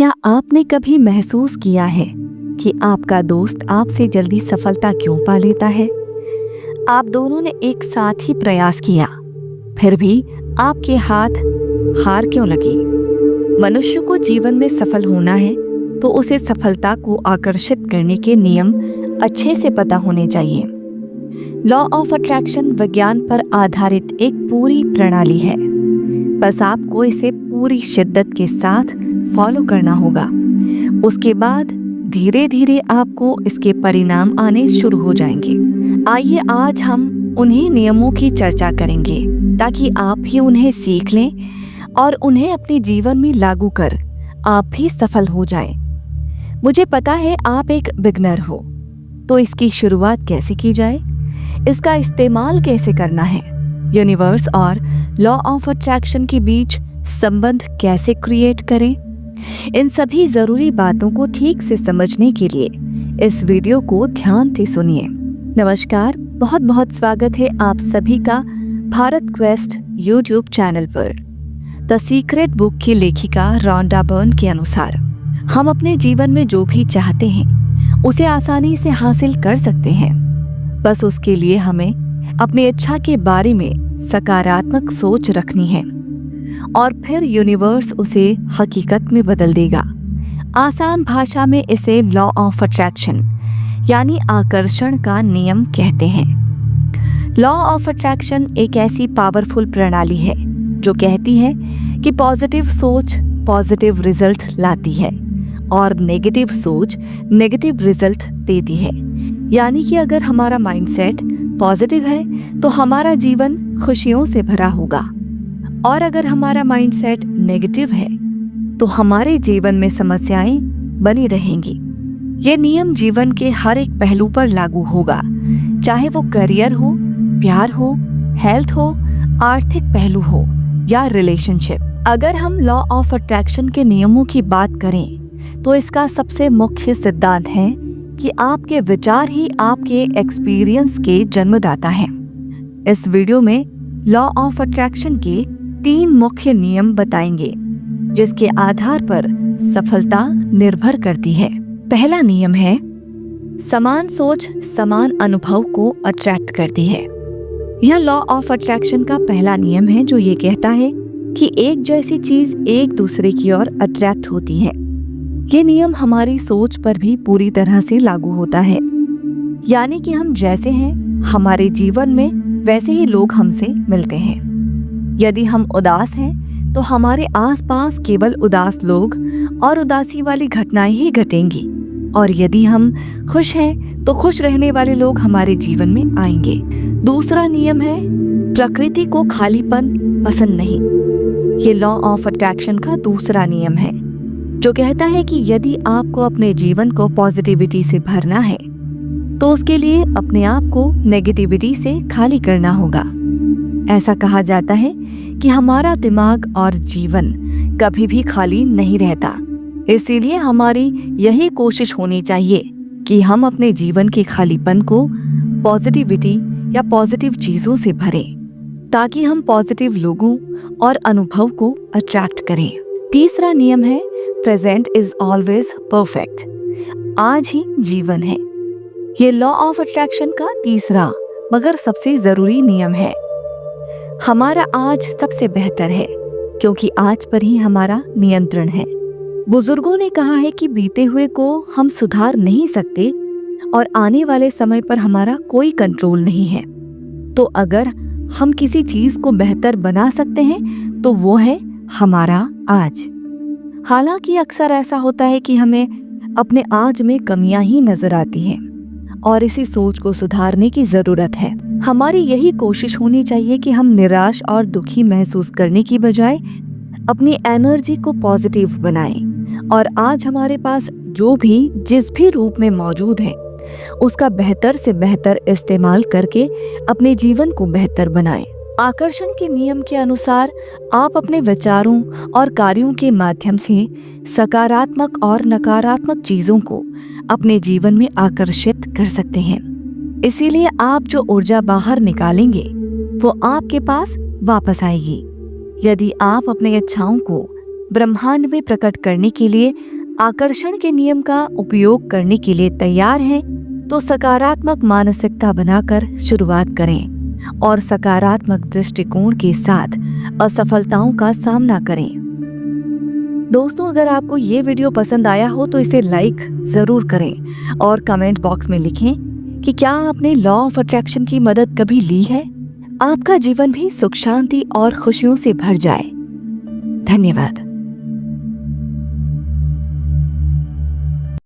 क्या आपने कभी महसूस किया है कि आपका दोस्त आपसे जल्दी सफलता क्यों पा लेता है? आप दोनों ने एक साथ ही प्रयास किया, फिर भी आपके हाथ हार क्यों लगी? मनुष्य को जीवन में सफल होना है तो उसे सफलता को आकर्षित करने के नियम अच्छे से पता होने चाहिए। लॉ ऑफ अट्रैक्शन विज्ञान पर आधारित एक पूरी प्रणाली है, बस आपको इसे पूरी शिद्दत के साथ फॉलो करना होगा। उसके बाद धीरे धीरे आपको इसके परिणाम आने शुरू हो जाएंगे। आइए आज हम उन्हीं नियमों की चर्चा करेंगे ताकि आप भी उन्हें सीख लें और उन्हें अपने जीवन में लागू कर आप भी सफल हो जाएं। मुझे पता है आप एक बिगनर हो, तो इसकी शुरुआत कैसे की जाए, इसका इस्तेमाल कैसे करना है, यूनिवर्स और लॉ ऑफ अट्रैक्शन के बीच संबंध कैसे क्रिएट करें, इन सभी जरूरी बातों को ठीक से समझने के लिए इस वीडियो को ध्यान से सुनिए। नमस्कार, बहुत बहुत स्वागत है आप सभी का भारत क्वेस्ट यूट्यूब चैनल पर। द सीक्रेट बुक की लेखिका रॉन्डा बर्न के अनुसार हम अपने जीवन में जो भी चाहते हैं उसे आसानी से हासिल कर सकते हैं। बस उसके लिए हमें अपनी इच्छा के बारे में सकारात्मक सोच रखनी है और फिर यूनिवर्स उसे हकीकत में बदल देगा। आसान भाषा में इसे लॉ ऑफ अट्रैक्शन यानी आकर्षण का नियम कहते हैं। लॉ ऑफ अट्रैक्शन एक ऐसी पावरफुल प्रणाली है जो कहती है कि पॉजिटिव सोच पॉजिटिव रिजल्ट लाती है और नेगेटिव सोच नेगेटिव रिजल्ट देती है। यानी कि अगर हमारा माइंडसेट पॉजिटिव है तो हमारा जीवन खुशियों से भरा होगा, और अगर हमारा माइंडसेट नेगेटिव है तो हमारे जीवन में समस्याएं बनी रहेंगी। ये नियम जीवन के हर एक पहलू पर लागू होगा, चाहे वो करियर हो, प्यार हो, हेल्थ हो, आर्थिक पहलू हो या रिलेशनशिप। अगर हम लॉ ऑफ अट्रैक्शन के नियमों की बात करें तो इसका सबसे मुख्य सिद्धांत है कि आपके विचार ही आपके एक्सपीरियंस के जन्मदाता हैं। इस वीडियो में लॉ ऑफ अट्रैक्शन के 3 मुख्य नियम बताएंगे जिसके आधार पर सफलता निर्भर करती है। पहला नियम है समान सोच समान अनुभव को अट्रैक्ट करती है। यह लॉ ऑफ अट्रैक्शन का पहला नियम है जो ये कहता है कि एक जैसी चीज एक दूसरे की ओर अट्रैक्ट होती है। ये नियम हमारी सोच पर भी पूरी तरह से लागू होता है, यानी कि हम जैसे हैं हमारे जीवन में वैसे ही लोग हमसे मिलते हैं। यदि हम उदास हैं तो हमारे आसपास केवल उदास लोग और उदासी वाली घटनाएं ही घटेंगी, और यदि हम खुश हैं तो खुश रहने वाले लोग हमारे जीवन में आएंगे। दूसरा नियम है प्रकृति को खालीपन पसंद नहीं। ये लॉ ऑफ अट्रैक्शन का दूसरा नियम है जो कहता है कि यदि आपको अपने जीवन को पॉजिटिविटी से भरना है तो उसके लिए अपने आप को नेगेटिविटी से खाली करना होगा। ऐसा कहा जाता है कि हमारा दिमाग और जीवन कभी भी खाली नहीं रहता, इसीलिए हमारी यही कोशिश होनी चाहिए कि हम अपने जीवन के खालीपन को पॉजिटिविटी या पॉजिटिव चीजों से भरें ताकि हम पॉजिटिव लोगों और अनुभव को अट्रैक्ट करें। तीसरा नियम है प्रेजेंट इज ऑलवेज परफेक्ट। आज ही जीवन है। ये लॉ ऑफ अट्रैक्शन का तीसरा मगर सबसे जरूरी नियम है। हमारा आज सबसे बेहतर है क्योंकि आज पर ही हमारा नियंत्रण है। बुजुर्गों ने कहा है कि बीते हुए को हम सुधार नहीं सकते और आने वाले समय पर हमारा कोई कंट्रोल नहीं है। तो अगर हम किसी चीज को बेहतर बना सकते हैं तो वो है हमारा आज। हालांकि अक्सर ऐसा होता है कि हमें अपने आज में कमियां ही नजर आती हैं और इसी सोच को सुधारने की जरूरत है। हमारी यही कोशिश होनी चाहिए कि हम निराश और दुखी महसूस करने की बजाय अपनी एनर्जी को पॉजिटिव बनाएं और आज हमारे पास जो भी जिस भी रूप में मौजूद है उसका बेहतर से बेहतर इस्तेमाल करके अपने जीवन को बेहतर बनाएं। आकर्षण के नियम के अनुसार आप अपने विचारों और कार्यों के माध्यम से सकारात्मक और नकारात्मक चीजों को अपने जीवन में आकर्षित कर सकते हैं। इसीलिए आप जो ऊर्जा बाहर निकालेंगे वो आपके पास वापस आएगी। यदि आप अपनी इच्छाओं को ब्रह्मांड में प्रकट करने के लिए आकर्षण के नियम का उपयोग करने के लिए तैयार हैं, तो सकारात्मक मानसिकता बनाकर शुरुआत करें और सकारात्मक दृष्टिकोण के साथ असफलताओं का सामना करें। दोस्तों, अगर आपको ये वीडियो पसंद आया हो तो इसे लाइक जरूर करें और कमेंट बॉक्स में लिखें कि क्या आपने लॉ ऑफ अट्रैक्शन की मदद कभी ली है। आपका जीवन भी सुख शांति और खुशियों से भर जाए। धन्यवाद।